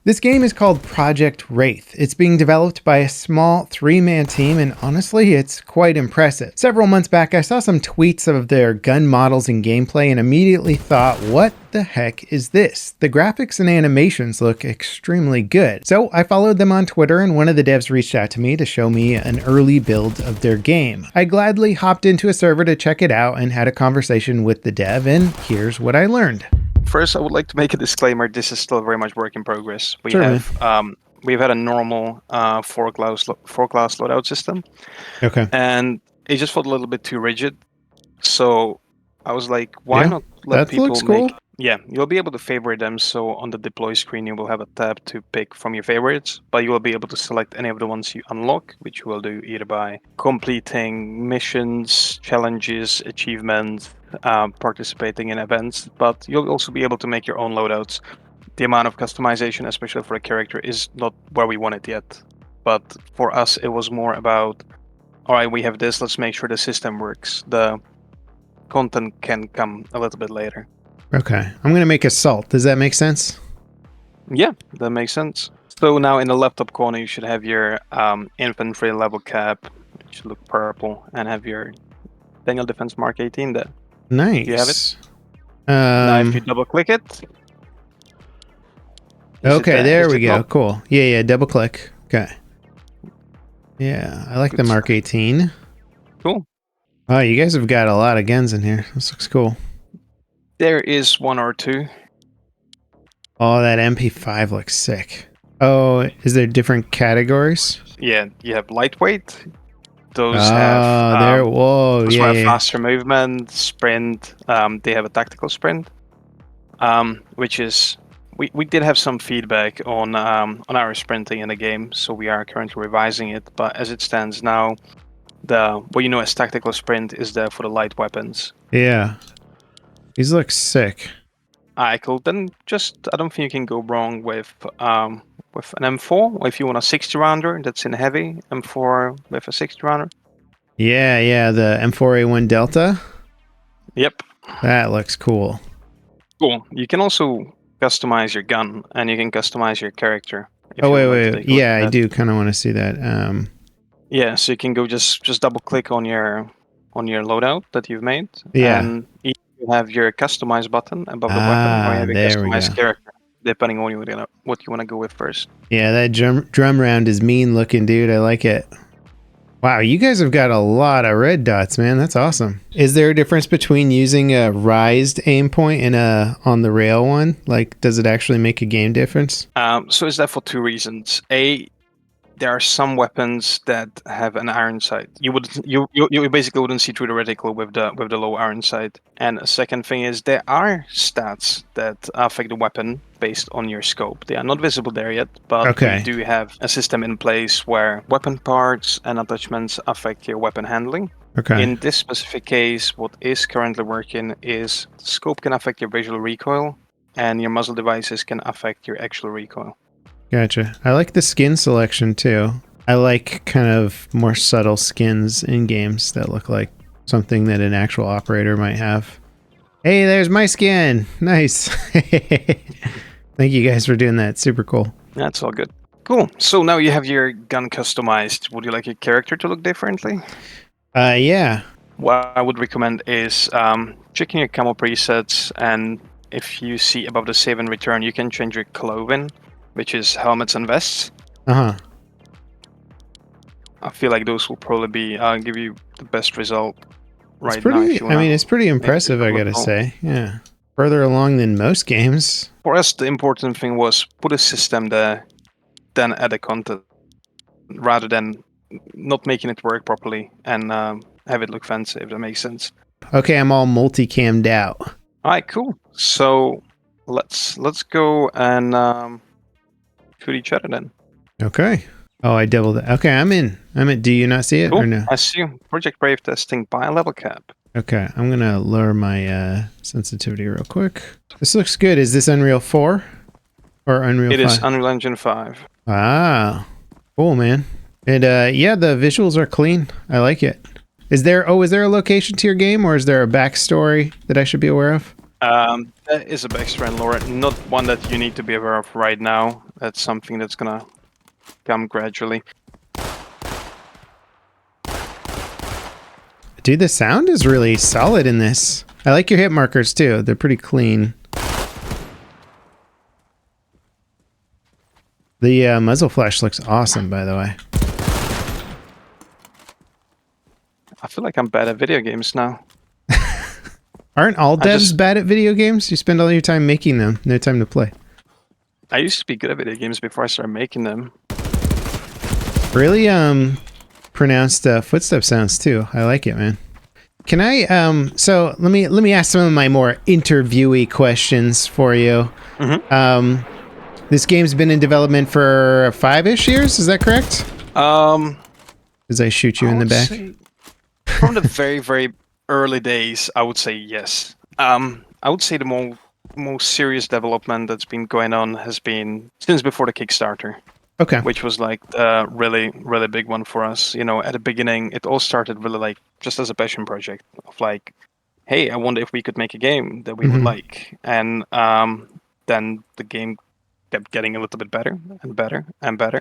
This game is called Project Wraith. It's being developed by a small 3-man team, and honestly, it's quite impressive. Several months back, I saw some tweets of their gun models and gameplay and immediately thought, what the heck is this? The graphics and animations look extremely good. So I followed them on Twitter, and one of the devs reached out to me to show me an early build of their game. I gladly hopped into a server to check it out and had a conversation with the dev, and here's what I learned. First, I would like to make a disclaimer. This is still very much work in progress. We've had a normal four-class loadout system. Okay. And it just felt a little bit too rigid. So I was like, why not let people looks cool. Yeah, you'll be able to favorite them. So on the deploy screen, you will have a tab to pick from your favorites, but you will be able to select any of the ones you unlock, which you will do either by completing missions, challenges, achievements, participating in events, but you'll also be able to make your own loadouts. The amount of customization, especially for a character, is not where we want it yet. But for us, it was more about, all right, we have this, let's make sure the system works. The content can come a little bit later. Okay, I'm going to make Assault. Does that make sense? Yeah, that makes sense. So now in the left top corner, you should have your infantry level cap, which should look purple, and have your Daniel Defense Mark 18 there. Nice. You have it? Now if you double click it. Okay, there we go. Cool. Yeah, double click. Okay. Yeah, I like the Mark 18. Cool. Oh, you guys have got a lot of guns in here. This looks cool. There is one or two. Oh, that MP5 looks sick. Oh, is there different categories? Yeah, you have lightweight. Those have faster movement, sprint. They have a tactical sprint, which is we did have some feedback on our sprinting in the game, so we are currently revising it. But as it stands now, what you know as tactical sprint is there for the light weapons. Yeah. These look sick. Alright, cool. Then I don't think you can go wrong with an M4, or if you want a 60-rounder that's in heavy, M4 with a 60-rounder. Yeah, the M4A1 Delta. Yep. That looks cool. Cool. You can also customize your gun, and you can customize your character. Oh, wait. Yeah, I do kind of want to see that. Yeah, so you can go just double-click on your loadout that you've made. Yeah. And you have your customize button above the weapon, or you have your customized character, depending on what you want to go with first. Yeah, that drum round is mean looking, dude. I like it. Wow, you guys have got a lot of red dots, man. That's awesome. Is there a difference between using a rised aim point and a on the rail one? Like, does it actually make a game difference? So it's that for two reasons. There are some weapons that have an iron sight. You basically wouldn't see through the reticle with the low iron sight. And a second thing is there are stats that affect the weapon based on your scope. They are not visible there yet, but we do have a system in place where weapon parts and attachments affect your weapon handling. Okay. In this specific case, what is currently working is scope can affect your visual recoil, and your muzzle devices can affect your actual recoil. Gotcha. I like the skin selection too. I like kind of more subtle skins in games that look like something that an actual operator might have. Hey, there's my skin. Nice. Thank you guys for doing that. Super cool. That's all good. Cool. So now you have your gun customized. Would you like your character to look differently? Yeah. What I would recommend is checking your camo presets, and if you see above the save and return, you can change your clothing, which is helmets and vests. Uh-huh. I feel like those will probably be give you the best result right now. It's pretty impressive, I gotta say. Yeah. Further along than most games. For us, the important thing was put a system there, then add a content, rather than not making it work properly and have it look fancy, if that makes sense. Okay, I'm all multi-cammed out. All right, cool. So let's go and shoot each other then. Okay. Oh, I doubled it. Okay, I'm in. Do you not see it cool. or no? I see you. Project Brave testing by level cap. Okay, I'm gonna lower my sensitivity real quick. This looks good. Is this Unreal 4 or Unreal 5? It is Unreal Engine 5. Ah, cool, man. And yeah, the visuals are clean. I like it. Is there a location to your game, or is there a backstory that I should be aware of? There is a backstory and lore, not one that you need to be aware of right now. That's something that's gonna come gradually. Dude, the sound is really solid in this. I like your hit markers too. They're pretty clean. The muzzle flash looks awesome, by the way. I feel like I'm bad at video games now. Aren't all devs bad at video games? You spend all your time making them, no time to play. I used to be good at video games before I started making them. Really pronounced footstep sounds too. I like it, man. Can I so let me ask some of my more interviewee questions for you. Mm-hmm. This game's been in development for 5-ish years, is that correct? As I shoot you in the back. From the very, very early days, I would say yes. I would say the most serious development that's been going on has been since before the Kickstarter. Okay. Which was like a really, really big one for us. You know, at the beginning, it all started really like just as a passion project of like, hey, I wonder if we could make a game that we would like. And then the game kept getting a little bit better and better and better.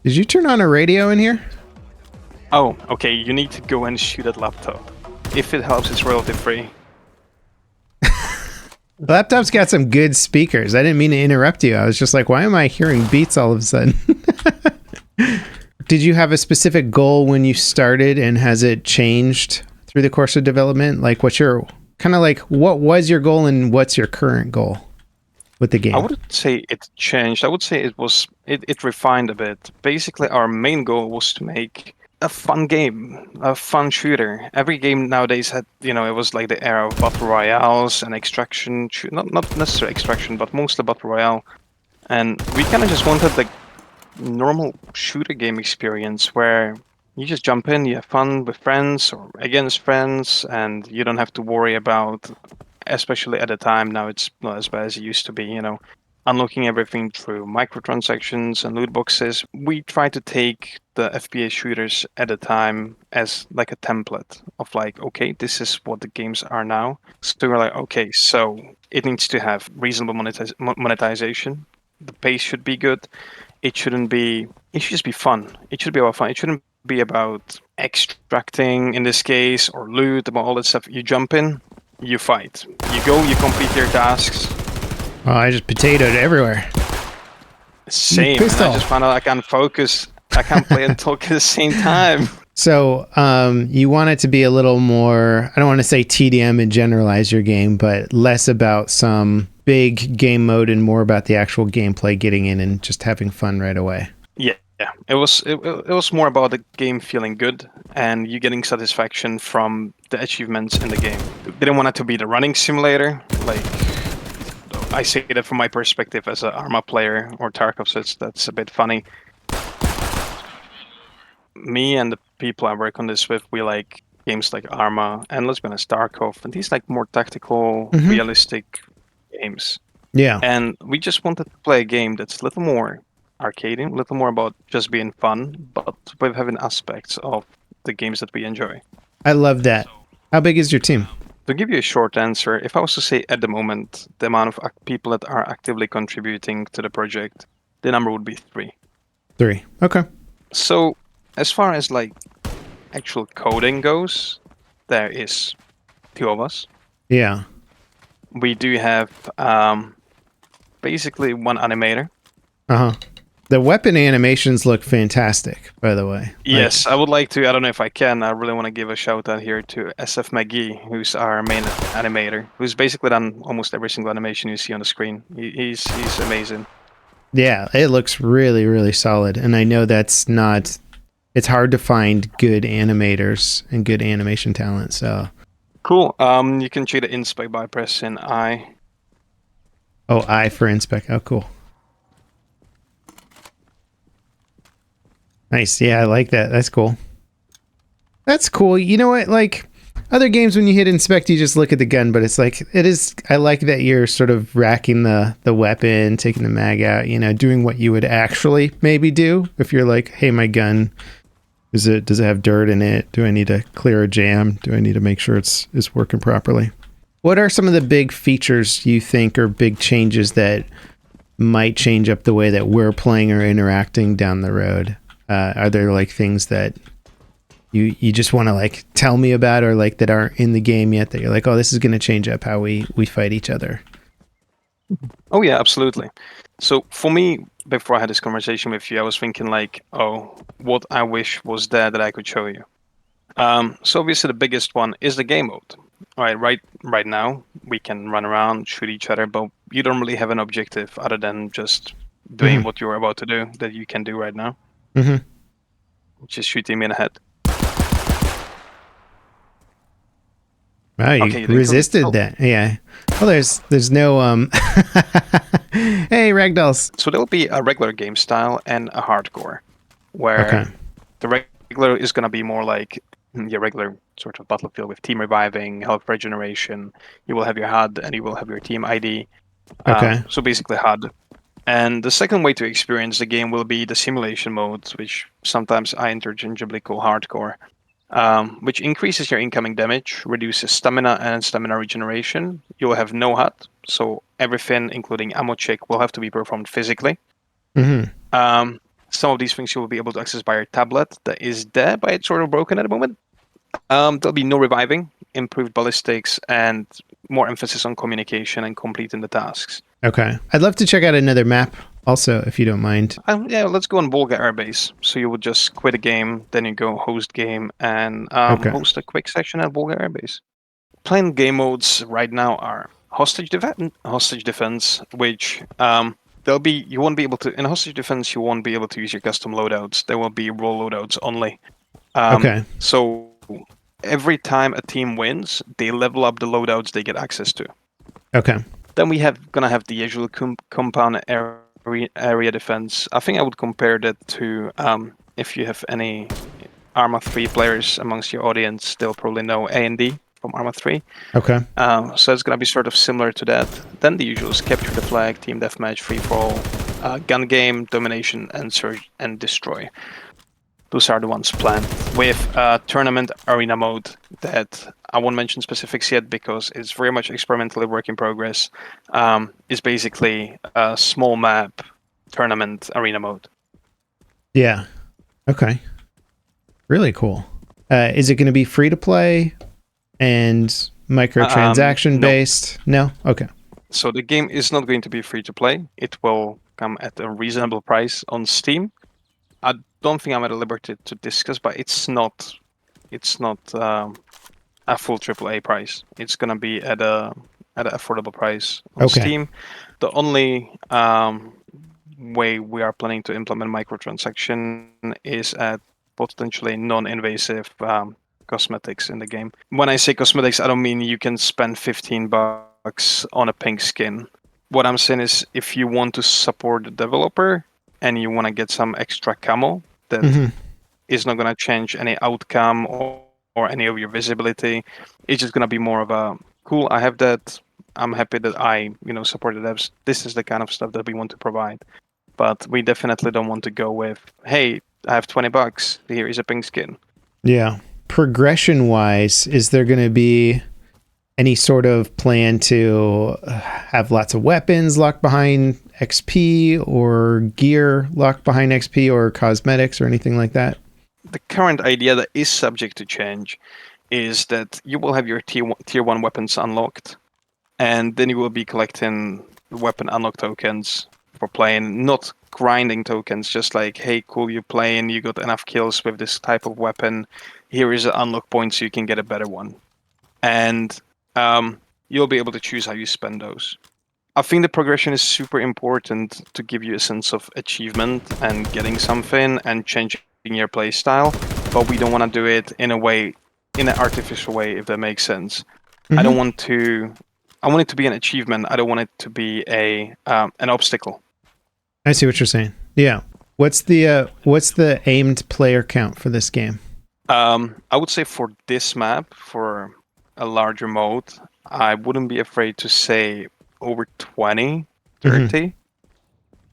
Did you turn on a radio in here? Oh, okay. You need to go and shoot that laptop. If it helps, it's royalty free. The laptop's got some good speakers. I didn't mean to interrupt you. I was just like, why am I hearing beats all of a sudden? Did you have a specific goal when you started, and has it changed through the course of development? Like, what's your kind of like, what was your goal and what's your current goal with the game? I wouldn't say it changed. I would say it refined a bit. Basically, our main goal was to make a fun game, a fun shooter. Every game nowadays had, it was like the era of battle royales and extraction. Not necessarily extraction, but mostly battle royale. And we kind of just wanted the normal shooter game experience where you just jump in, you have fun with friends or against friends, and you don't have to worry about, especially at the time, now it's not as bad as it used to be, unlocking everything through microtransactions and loot boxes. We try to take the FPS shooters at the time as like a template of like, okay, this is what the games are now. So we're like, okay, so it needs to have reasonable monetization. The pace should be good. It should just be fun. It should be about fun. It shouldn't be about extracting in this case or loot, about all that stuff. You jump in, you fight. You go, you complete your tasks. Oh, I just potatoed everywhere. Same. And I just found out I can't focus. I can't play and talk at the same time. So you want it to be a little more, I don't want to say TDM and generalize your game, but less about some big game mode and more about the actual gameplay, getting in and just having fun right away. Yeah. It was more about the game feeling good and you getting satisfaction from the achievements in the game. Didn't want it to be the running simulator. Like, I say that from my perspective as an Arma player or Tarkov, so that's a bit funny. Me and the people I work on this with, we like games like Arma and let's be honest, Tarkov, and these like more tactical, realistic games. Yeah. And we just wanted to play a game that's a little more arcading, a little more about just being fun, but with having aspects of the games that we enjoy. I love that. How big is your team? To give you a short answer, if I was to say at the moment, the amount of people that are actively contributing to the project, the number would be 3. 3. Okay. So as far as like actual coding goes, there is 2 of us. Yeah. We do have basically 1 animator. Uh-huh. The weapon animations look fantastic, by the way. Yes, I would like to, I don't know if I can, I really want to give a shout out here to SF McGee, who's our main animator, who's basically done almost every single animation you see on the screen. He's amazing. Yeah, it looks really, really solid. And I know it's hard to find good animators and good animation talent, so. Cool. You can check the inspect by pressing I. Oh, I for inspect. Oh, cool. Nice. Yeah, I like that. That's cool. That's cool. You know what? Like other games, when you hit inspect, you just look at the gun, but it's like, I like that you're sort of racking the weapon, taking the mag out, doing what you would actually maybe do if you're like, hey, my gun, does it have dirt in it? Do I need to clear a jam? Do I need to make sure it's working properly? What are some of the big features you think are big changes that might change up the way that we're playing or interacting down the road? Are there like things that you just want to like tell me about, or like that aren't in the game yet that you're like, oh, this is going to change up how we fight each other? Oh yeah, absolutely. So for me, before I had this conversation with you, I was thinking like, oh, what I wish was there that I could show you. So obviously the biggest one is the game mode. All right now we can run around, shoot each other, but you don't really have an objective other than just doing what you're about to do that you can do right now, which is shooting me in the head. Wow, you Okay, resisted that. Yeah. Well, there's no Hey, ragdolls. So there'll be a regular game style and a hardcore, where the regular is gonna be more like your regular sort of battlefield with team reviving, health regeneration. You will have your HUD and you will have your team ID. Okay. So basically HUD. And the second way to experience the game will be the simulation mode, which sometimes I interchangeably call hardcore, which increases your incoming damage, reduces stamina and stamina regeneration. You will have no HUD, so everything, including ammo check, will have to be performed physically. Some of these things you will be able to access by your tablet that is there, but it's sort of broken at the moment. There'll be no reviving, improved ballistics, and more emphasis on communication and completing the tasks. Okay. I'd love to check out another map also, if you don't mind. Yeah, let's go on Volga Airbase. So you would just quit a game, then you go host game, and host a quick session at Volga Airbase. Playing game modes right now are hostage defense, which you won't be able to in hostage defense. You won't be able to use your custom loadouts. There will be raw loadouts only. So every time a team wins, they level up the loadouts they get access to. Okay. Then we gonna have the usual compound area defense. I think I would compare that to if you have any Arma 3 players amongst your audience, they'll probably know A&D from Arma 3. Okay. So it's gonna be sort of similar to that. Then the usuals: capture the flag, team deathmatch, free for all, gun game, domination, and surge and destroy. Those are the ones planned with tournament arena mode that I won't mention specifics yet because it's very much experimentally work in progress. Is basically a small map tournament arena mode. Yeah. Okay. Really cool. Is it going to be free to play and microtransaction based? No? Okay. So the game is not going to be free to play. It will come at a reasonable price on Steam. I don't think I'm at a liberty to discuss, but it's not a full AAA price. It's gonna be at an affordable price on Steam. The only way we are planning to implement microtransaction is at potentially non-invasive cosmetics in the game. When I say cosmetics, I don't mean you can spend $15 on a pink skin. What I'm saying is if you want to support the developer and you want to get some extra camo that is not going to change any outcome or any of your visibility, it's just going to be more of a cool, I have that, I'm happy that I support the devs. This is the kind of stuff that we want to provide. But we definitely don't want to go with, hey, I have $20, here is a pink skin. Yeah. Progression wise, is there going to be any sort of plan to have lots of weapons locked behind XP or gear locked behind XP or cosmetics or anything like that? The current idea that is subject to change is that you will have your tier 1 weapons unlocked, and then you will be collecting weapon unlock tokens for playing, not grinding tokens, just like, hey, cool, you're playing, you got enough kills with this type of weapon, here is an unlock point so you can get a better one. And you'll be able to choose how you spend those. I think the progression is super important to give you a sense of achievement and getting something and changing your play style, but we don't want to do it in an artificial way, if that makes sense. I want it to be an achievement. I don't want it to be an obstacle. I see what you're saying. Yeah. What's the aimed player count for this game? I would say for this map, for a larger mode, I wouldn't be afraid to say over 20, 30.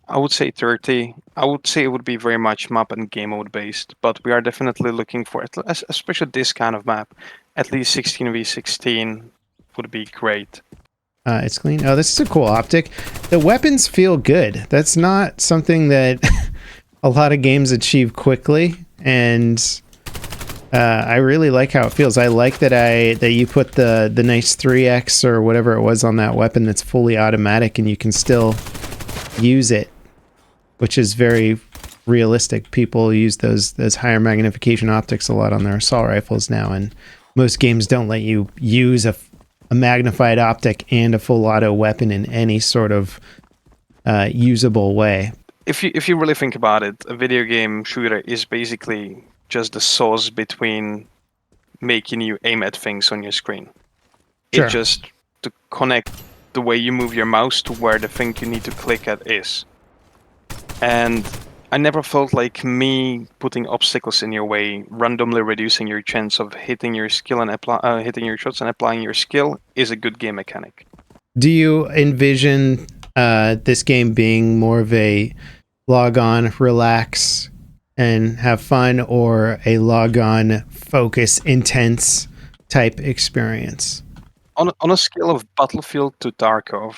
I would say 30. I would say it would be very much map and game mode based, but we are definitely looking for, especially this kind of map, at least 16v16 would be great. It's clean. Oh, this is a cool optic. The weapons feel good. That's not something that a lot of games achieve quickly, and I really like how it feels. I like that you put the nice 3x or whatever it was on that weapon that's fully automatic, and you can still use it, which is very realistic. People use those higher magnification optics a lot on their assault rifles now, and most games don't let you use a magnified optic and a full auto weapon in any sort of usable way. If you really think about it, a video game shooter is basically just the source between making you aim at things on your screen. Sure. It's just to connect the way you move your mouse to where the thing you need to click at is. And I never felt like me putting obstacles in your way, randomly reducing your chance of hitting your skill and hitting your shots and applying your skill is a good game mechanic. Do you envision this game being more of a log on, relax, and have fun, or a log on, focus, intense type experience? On a scale of Battlefield to Tarkov,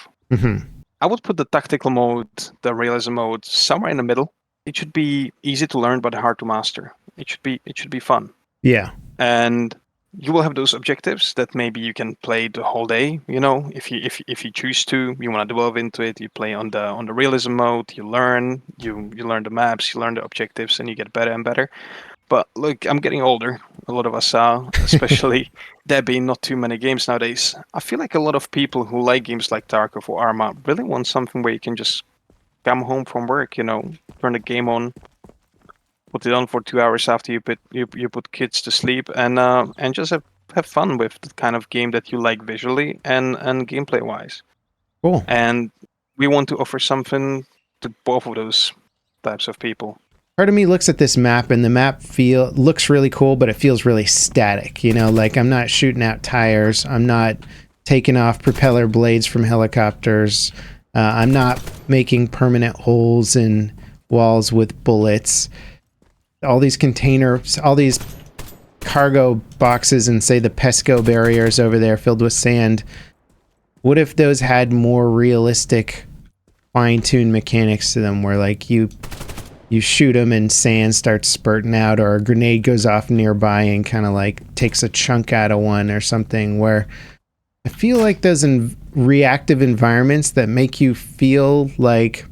I would put the tactical mode, the realism mode, somewhere in the middle. It should be easy to learn but hard to master. It should be fun. Yeah. And you will have those objectives that maybe you can play the whole day. You know, if you choose to, you want to delve into it. You play on the realism mode. You learn the maps, you learn the objectives, and you get better and better. But look, I'm getting older. A lot of us are, especially there being not too many games nowadays. I feel like a lot of people who like games like Tarkov or Arma really want something where you can just come home from work, you know, turn the game on, put it on for 2 hours after you put kids to sleep, and just have fun with the kind of game that you like visually and gameplay wise. Cool. And we want to offer something to both of those types of people. Part of me looks at this map, and the map looks really cool, but it feels really static. You know, like I'm not shooting out tires. I'm not taking off propeller blades from helicopters. I'm not making permanent holes in walls with bullets. All these containers, all these cargo boxes, and say the Pesco barriers over there filled with sand. What if those had more realistic, fine-tuned mechanics to them, where like you shoot them and sand starts spurting out, or a grenade goes off nearby and kind of like takes a chunk out of one or something, where I feel like those reactive environments that make you feel like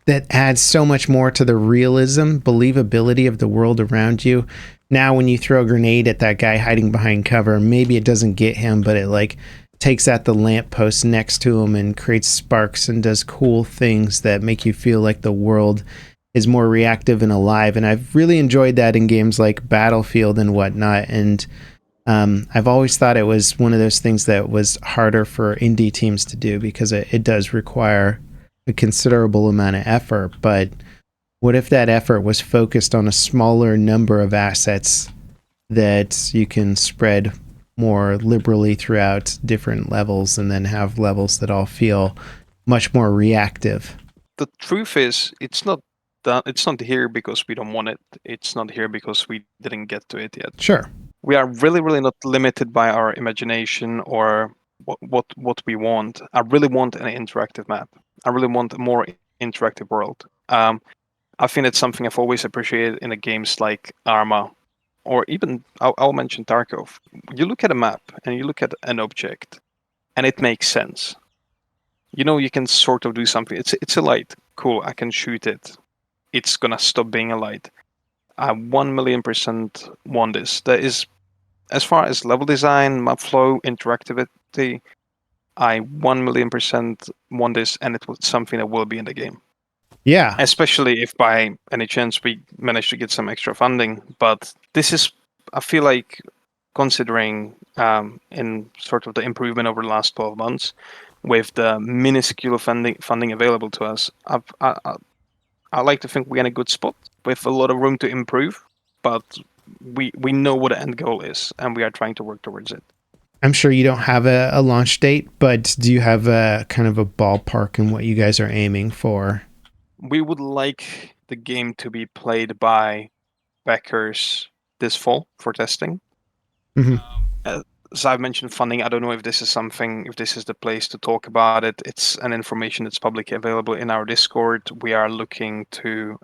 that adds so much more to the realism, believability of the world around you. Now, when you throw a grenade at that guy hiding behind cover, maybe it doesn't get him, but it like takes out the lamppost next to him and creates sparks and does cool things that make you feel like the world is more reactive and alive. And I've really enjoyed that in games like Battlefield and whatnot. And I've always thought it was one of those things that was harder for indie teams to do, because it does require a considerable amount of effort. But what if that effort was focused on a smaller number of assets that you can spread more liberally throughout different levels, and then have levels that all feel much more reactive? The truth is, it's not here because we don't want it. It's not here because we didn't get to it yet. Sure. We are really, really not limited by our imagination or what we want. I really want an interactive map. I really want a more interactive world. I think it's something I've always appreciated in the games like Arma, or even I'll mention Tarkov. You look at a map and you look at an object, and it makes sense. You know, you can sort of do something. It's a light. Cool, I can shoot it. It's gonna stop being a light. I 1,000,000% want this. That is, as far as level design, map flow, interactivity, I 1,000,000% want this, and it was something that will be in the game. Yeah. Especially if by any chance we manage to get some extra funding. But this is, I feel like, considering in sort of the improvement over the last 12 months, with the minuscule funding available to us, I like to think we're in a good spot with a lot of room to improve. But we know what the end goal is, and we are trying to work towards it. I'm sure you don't have a launch date, but do you have a kind of a ballpark in what you guys are aiming for? We would like the game to be played by backers this fall for testing. Mm-hmm. as I've mentioned, funding. I don't know if this is the place to talk about it. It's an information that's publicly available in our Discord. We are looking to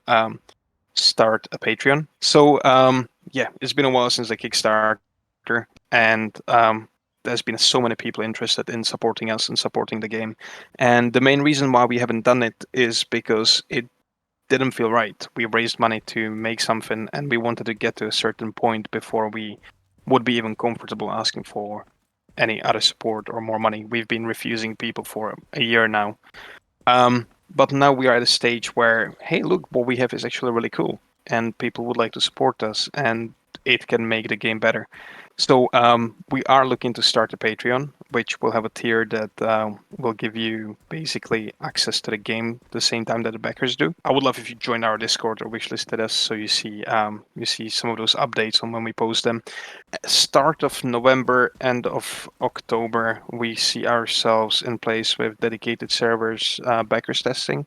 start a Patreon. So yeah, it's been a while since the Kickstarter, and there's been so many people interested in supporting us and supporting the game. And the main reason why we haven't done it is because it didn't feel right. We raised money to make something, and we wanted to get to a certain point before we would be even comfortable asking for any other support or more money. We've been refusing people for a year now. But now we are at a stage where, hey, look, what we have is actually really cool, and people would like to support us, and it can make the game better. So we are looking to start a Patreon, which will have a tier that will give you basically access to the game the same time that the backers do. I would love if you join our Discord or wishlisted us, so you see some of those updates on when we post them. Start of November, end of October, we see ourselves in place with dedicated servers, backers testing,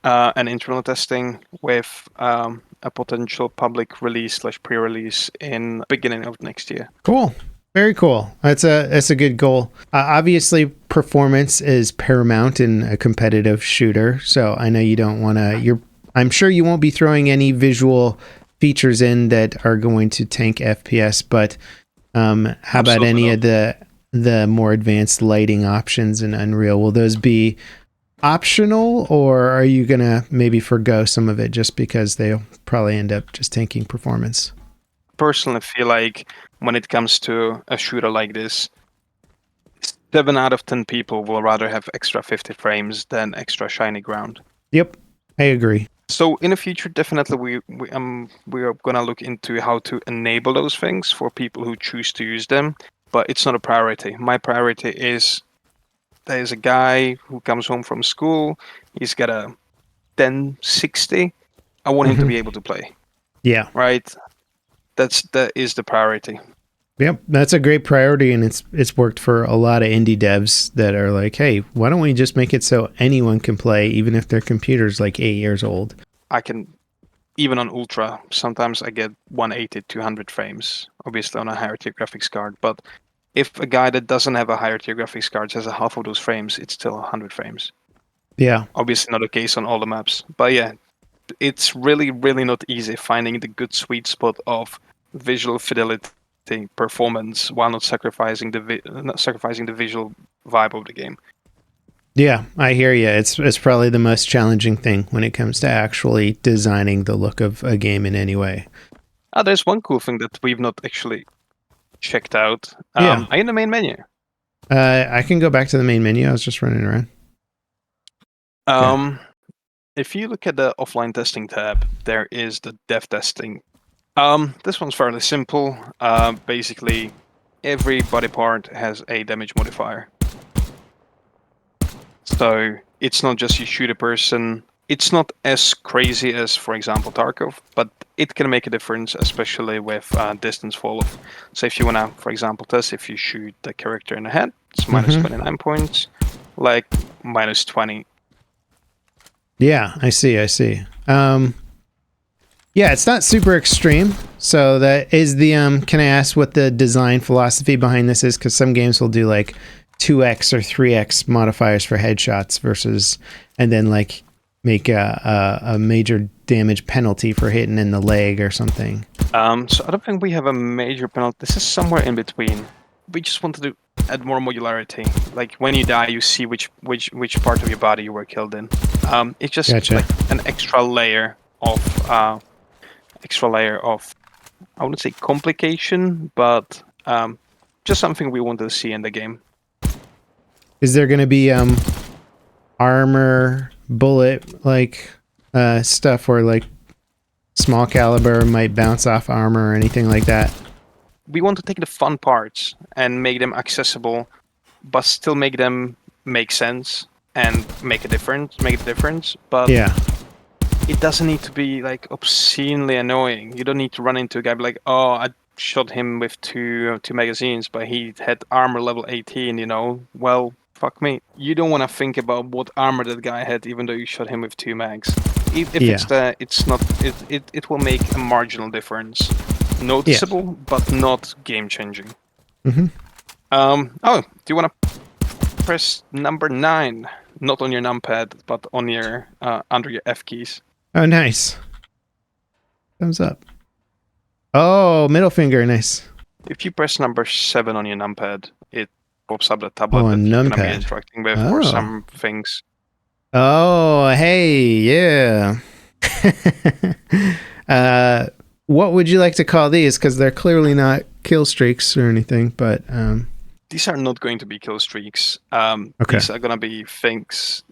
and internal testing with a potential public release / pre-release in beginning of next year. Cool. Very cool. That's a good goal. Obviously, performance is paramount in a competitive shooter. So I know you don't want to. I'm sure you won't be throwing any visual features in that are going to tank FPS. But how about any of the more advanced lighting options in Unreal? Will those be optional, or are you gonna maybe forgo some of it just because they'll probably end up just tanking performance? Personally, feel like when it comes to a shooter like this, 7 out of 10 people will rather have extra 50 frames than extra shiny ground. Yep, I agree. So in the future, definitely we are gonna look into how to enable those things for people who choose to use them, but it's not a priority. My priority is there's a guy who comes home from school. He's got a 1060. I want him to be able to play. Yeah. Right. That is the priority. Yep, that's a great priority, and it's worked for a lot of indie devs that are like, hey, why don't we just make it so anyone can play, even if their computer's like 8 years old? I can, even on Ultra, sometimes I get 180, 200 frames, obviously on a higher tier graphics card, but if a guy that doesn't have a higher tier graphics card has a half of those frames, it's still 100 frames. Yeah. Obviously not the case on all the maps. But yeah, it's really, really not easy finding the good sweet spot of visual fidelity, performance, while not sacrificing the visual vibe of the game. Yeah, I hear you. It's probably the most challenging thing when it comes to actually designing the look of a game in any way. There's one cool thing that we've not actually checked out. Yeah. Are you in the main menu? I can go back to the main menu. I was just running around. If you look at the offline testing tab, there is the dev testing. This one's fairly simple. Basically, every body part has a damage modifier. So it's not just you shoot a person. It's not as crazy as, for example, Tarkov, but it can make a difference, especially with distance fall off. So if you want to, for example, test if you shoot the character in the head, it's minus 29 points, like minus 20. Yeah, I see. Yeah, it's not super extreme. So that is the can I ask what the design philosophy behind this is? Because some games will do like 2x or 3x modifiers for headshots versus, and then like make a major damage penalty for hitting in the leg or something. So I don't think we have a major penalty. This is somewhere in between. We just wanted to add more modularity. Like when you die, you see which part of your body you were killed in. It's just like an extra layer of I wouldn't say complication, but just something we wanted to see in the game. Is there going to be armor, bullet like stuff where like small caliber might bounce off armor or anything like that? We want to take the fun parts and make them accessible, but still make them make sense and make a difference. But yeah, it doesn't need to be like obscenely annoying. You don't need to run into a guy like, oh, I shot him with two magazines, but he had armor level 18. You know, well, fuck me. You don't want to think about what armor that guy had, even though you shot him with 2 mags. If it will make a marginal difference. Noticeable, but not game changing. Mhm. Oh, do you want to press number 9? Not on your numpad, but on your under your F keys. Oh, nice. Thumbs up. Oh, middle finger. Nice. If you press number 7 on your numpad, it pops up the tablet Oh, a that you're gonna be numpad. interacting with for Oh. some things. Oh, hey, yeah. What would you like to call these? Because they're clearly not kill streaks or anything, but These are not going to be kill streaks. Okay. These are gonna be things.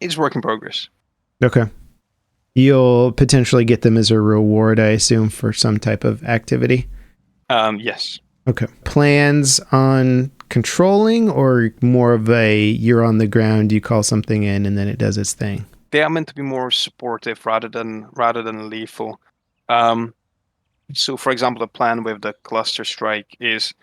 It's work in progress. Okay. You'll potentially get them as a reward, I assume, for some type of activity. Yes. Okay. Plans on controlling, or more of a you're on the ground, you call something in, and then it does its thing? They are meant to be more supportive rather than lethal. So, for example, the plan with the cluster strike is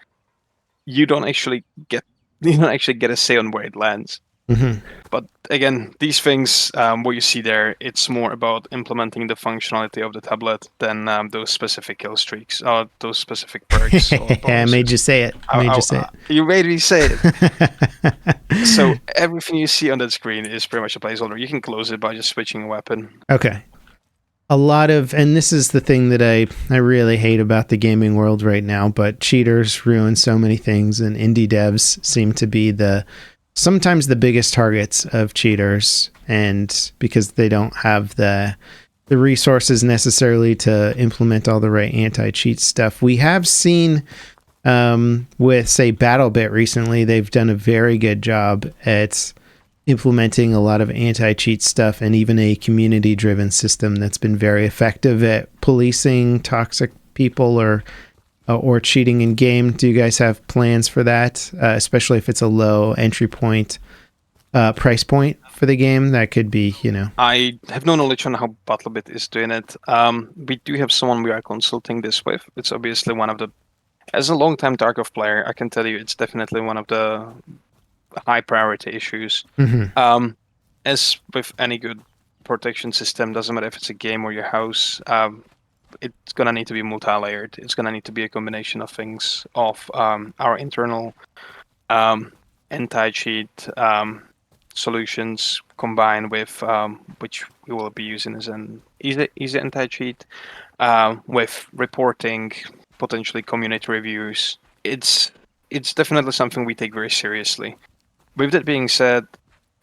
you don't actually get a say on where it lands. Mm-hmm. But again, these things, what you see there, it's more about implementing the functionality of the tablet than those specific kill streaks or those specific perks or bonuses. I made you say it. You made me say it. So everything you see on that screen is pretty much a placeholder. You can close it by just switching a weapon. Okay. A lot of, and this is the thing that I really hate about the gaming world right now, but cheaters ruin so many things, and indie devs seem to be sometimes the biggest targets of cheaters, and because they don't have the resources necessarily to implement all the right anti-cheat stuff. We have seen with, say, BattleBit recently, they've done a very good job at implementing a lot of anti-cheat stuff, and even a community-driven system that's been very effective at policing toxic people or cheating in game. Do you guys have plans for that, especially if it's a low entry point price point for the game? That could be, I have no knowledge on how BattleBit is doing it. We do have someone we are consulting this with. It's obviously one of the, as a long-time Tarkov player, I can tell you it's definitely one of the high priority issues. Mm-hmm. As with any good protection system, doesn't matter if it's a game or your house, it's gonna need to be multi-layered. It's gonna need to be a combination of things, of our internal anti-cheat solutions combined with which we will be using as an easy anti-cheat, with reporting, potentially community reviews. It's definitely something we take very seriously. With that being said,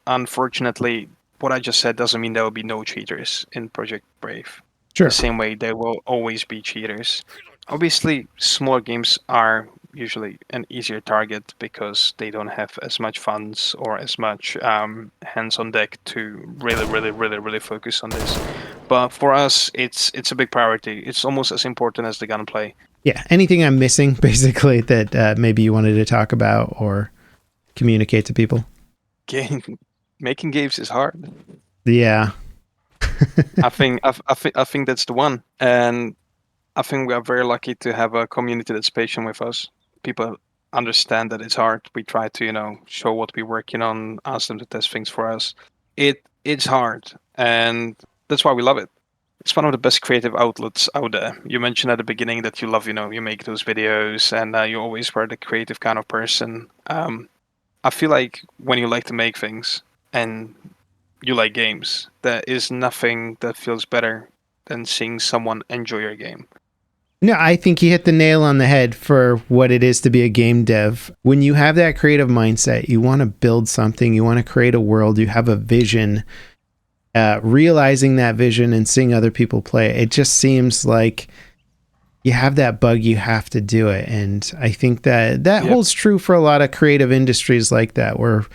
unfortunately, what I just said doesn't mean there will be no cheaters in Project Brave. Sure. The same way there will always be cheaters. Obviously, smaller games are usually an easier target because they don't have as much funds or as much hands on deck to really focus on this. But for us, it's a big priority. It's almost as important as the gunplay. Yeah. Anything I'm missing, basically, that maybe you wanted to talk about or communicate to people? Making games is hard. Yeah. I think that's the one, and I think we are very lucky to have a community that's patient with us. People understand that it's hard. We try to show what we're working on, ask them to test things for us. It's hard, and that's why we love it. It's one of the best creative outlets out there. You mentioned at the beginning that you love, you make those videos, and you always were the creative kind of person. I feel like when you like to make things and you like games, there is nothing that feels better than seeing someone enjoy your game. No, I think you hit the nail on the head for what it is to be a game dev. When you have that creative mindset, you want to build something, you want to create a world, you have a vision, realizing that vision and seeing other people play it just seems like you have that bug, you have to do it. And I think that holds true for a lot of creative industries like that, where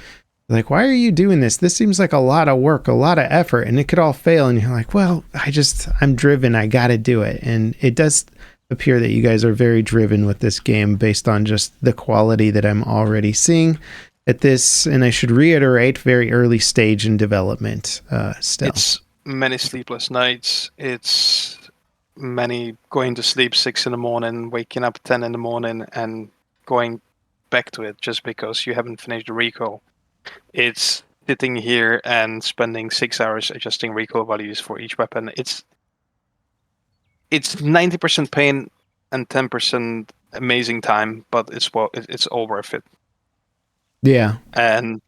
like, why are you doing this? This seems like a lot of work, a lot of effort, and it could all fail. And you're like, well, I'm driven. I got to do it. And it does appear that you guys are very driven with this game based on just the quality that I'm already seeing at this. And I should reiterate, very early stage in development still. It's many sleepless nights. It's many going to sleep 6 a.m, waking up 10 a.m, and going back to it just because you haven't finished the recall. It's sitting here and spending 6 hours adjusting recoil values for each weapon. It's 90% pain and 10% amazing time, but it's all worth it. Yeah. And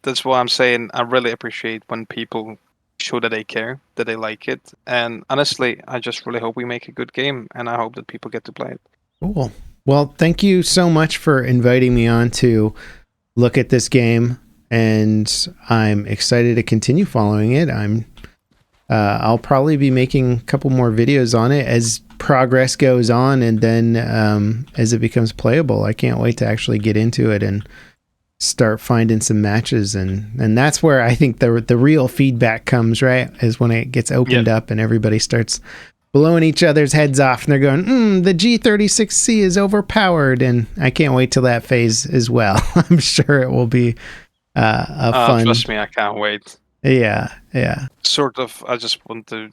that's why I'm saying I really appreciate when people show that they care, that they like it. And honestly, I just really hope we make a good game, and I hope that people get to play it. Cool. Well, thank you so much for inviting me on to look at this game, and I'm excited to continue following it. I'll probably be making a couple more videos on it as progress goes on, and then as it becomes playable. I can't wait to actually get into it and start finding some matches, and that's where I think the real feedback comes, right? Is when it gets opened up and everybody starts blowing each other's heads off, and they're going, the G36C is overpowered, and I can't wait till that phase as well. I'm sure it will be a fun. Trust me, I can't wait. Yeah. Sort of. I just want to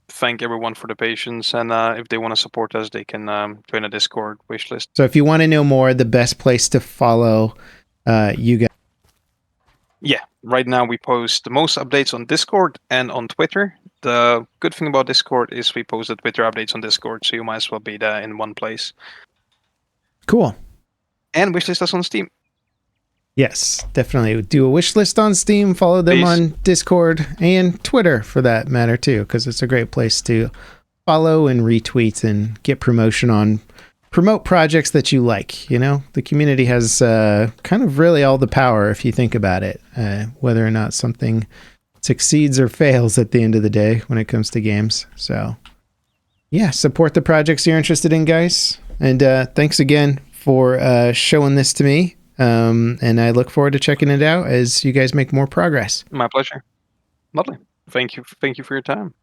thank everyone for the patience, and if they want to support us, they can join a Discord wishlist. So if you want to know more, the best place to follow you guys. Yeah, right now we post the most updates on Discord and on Twitter. The good thing about Discord is we post the Twitter updates on Discord, so you might as well be there in one place. Cool. And wishlist us on Steam. Yes, definitely. Do a wish list on Steam, follow them on Discord and Twitter for that matter too, because it's a great place to follow and retweet and get promote projects that you like. You know, the community has kind of really all the power if you think about it, whether or not something succeeds or fails at the end of the day when it comes to games. So yeah, support the projects you're interested in, guys. And thanks again for showing this to me. And I look forward to checking it out as you guys make more progress. My pleasure. Lovely. Thank you for your time.